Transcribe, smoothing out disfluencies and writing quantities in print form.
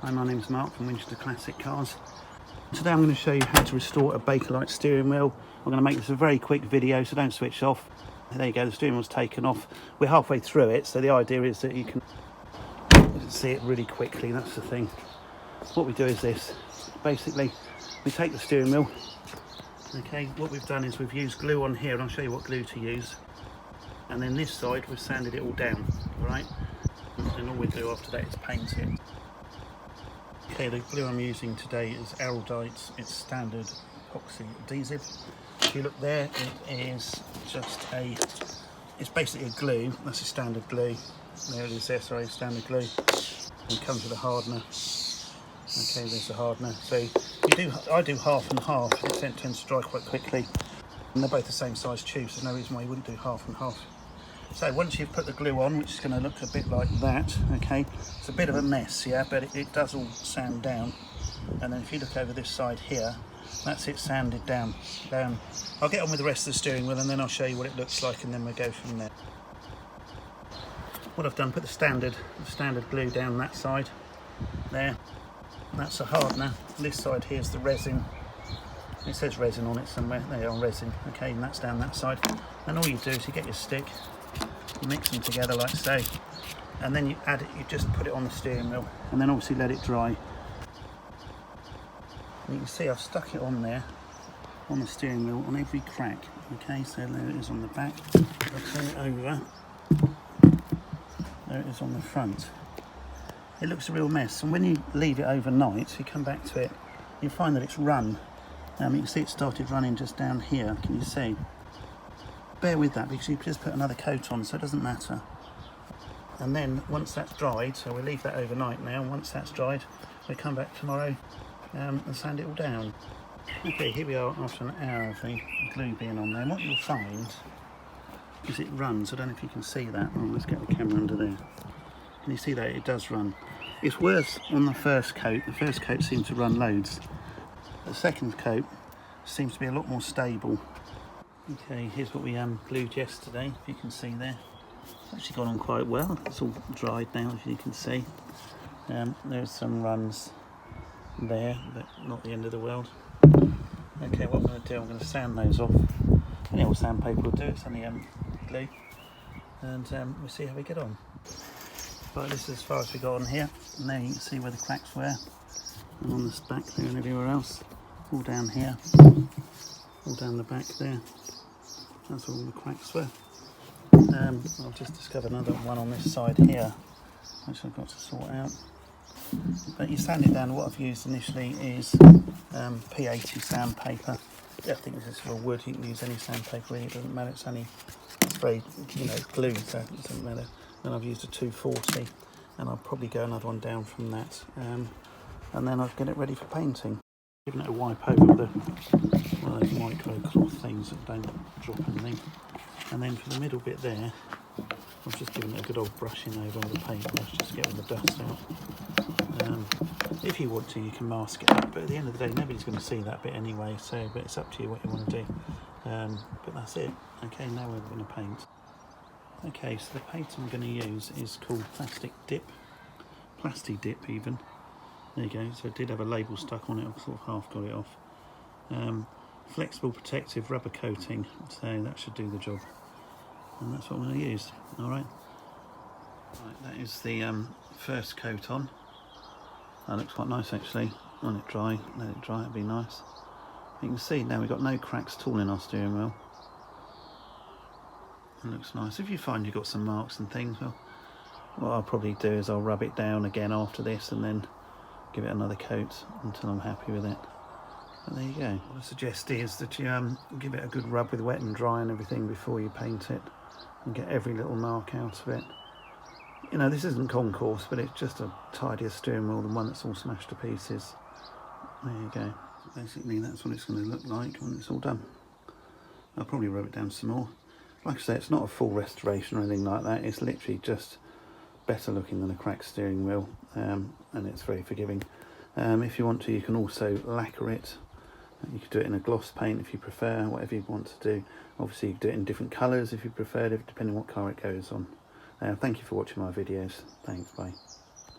Hi, my name's Mark from Winchester Classic Cars. Today I'm going to show you how to restore a Bakelite steering wheel. I'm going to make this a very quick video, so don't switch off. There you go, the steering wheel's taken off. We're halfway through it, so the idea is that you can see it really quickly. That's the thing. What we do is this. Basically, we take the steering wheel. Okay, what we've done is we've used glue on here, and I'll show you what glue to use. And then this side, we've sanded it all down, all right? And all we do after that is paint it. Okay, the glue I'm using today is Bakelite. It's standard epoxy adhesive. If you look there, it is just it's basically a glue. That's a standard glue. There it is there, sorry, standard glue. And it comes with a hardener. Okay, there's the hardener. So I do half and half. It tends to dry quite quickly. And they're both the same size tubes, so there's no reason why you wouldn't do half and half. So once you've put the glue on, which is going to look a bit like that, okay, it's a bit of a mess, yeah, but it does all sand down. And then if you look over this side here, that's it sanded down. I'll get on with the rest of the steering wheel and then I'll show you what it looks like, and then we'll go from there. What I've done, put the standard glue down that side there. That's a hardener. This side here's the resin. It says resin on it somewhere. There you are, resin. Okay, and that's down that side. And all you do is you get your stick, mix them together like so, and then you add it. You just put it on the steering wheel, and then obviously let it dry. And you can see I've stuck it on there, on the steering wheel, on every crack. Okay, so there it is on the back. I'll turn it over. There it is on the front. It looks a real mess, and when you leave it overnight, so you come back to it, you find that it's run. You can see it started running just down here. Can you see? Bear with that because you just put another coat on, so it doesn't matter. And then once that's dried, so we'll leave that overnight now. Once that's dried, we'll come back tomorrow and sand it all down. Okay, here we are after an hour of the glue being on there. And what you'll find is it runs. I don't know if you can see that. Oh, let's get the camera under there. Can you see that? It does run. It's worse on the first coat. The first coat seemed to run loads. The second coat seems to be a lot more stable. Okay, here's what we glued yesterday, if you can see there. It's actually gone on quite well. It's all dried now, as you can see. There's some runs there, but not the end of the world. Okay, what I'm going to do, I'm going to sand those off. Any old sandpaper will do, it's only glue. And we'll see how we get on. Right, this is as far as we got on here. And there you can see where the cracks were. And on the back there and everywhere else. All down here. All down the back there. That's where all the cracks were. I've just discovered another one on this side here, which I've got to sort out. But you sand it down. What I've used initially is P80 sandpaper. I think this is for wood. You can use any sandpaper really, it doesn't matter. It's very, glue, so it doesn't matter. Then I've used a 240, and I'll probably go another one down from that. And then I'll get it ready for painting. Giving it a wipe over with one of those micro cloth things that don't drop anything. And then for the middle bit there, I've just given it a good old brushing over on the paintbrush just to get all the dust out. If you want to, you can mask it up, but at the end of the day, nobody's going to see that bit anyway, so but it's up to you what you want to do. But that's it. Okay, now we're going to paint. Okay, so the paint I'm going to use is called Plastic Dip even. There you go, so it did have a label stuck on it, I've sort of half got it off. Flexible protective rubber coating, so that should do the job. And that's what I'm going to use, alright. Right, that is the first coat on. That looks quite nice actually. Let it dry, it'd be nice. You can see now we've got no cracks at all in our steering wheel. It looks nice. If you find you've got some marks and things, well, what I'll probably do is I'll rub it down again after this and then give it another coat until I'm happy with it. But there you go. What I suggest is that you give it a good rub with wet and dry and everything before you paint it and get every little mark out of it. This isn't concourse, but it's just a tidier steering wheel than one that's all smashed to pieces. There you go. Basically that's what it's going to look like when it's all done. I'll probably rub it down some more. Like I say, it's not a full restoration or anything like that. It's literally just better looking than a cracked steering wheel, and it's very forgiving. If you want to, you can also lacquer it. You could do it in a gloss paint if you prefer, whatever you want to do. Obviously you can do it in different colours if you prefer, depending on what car it goes on. Thank you for watching my videos. Thanks, bye.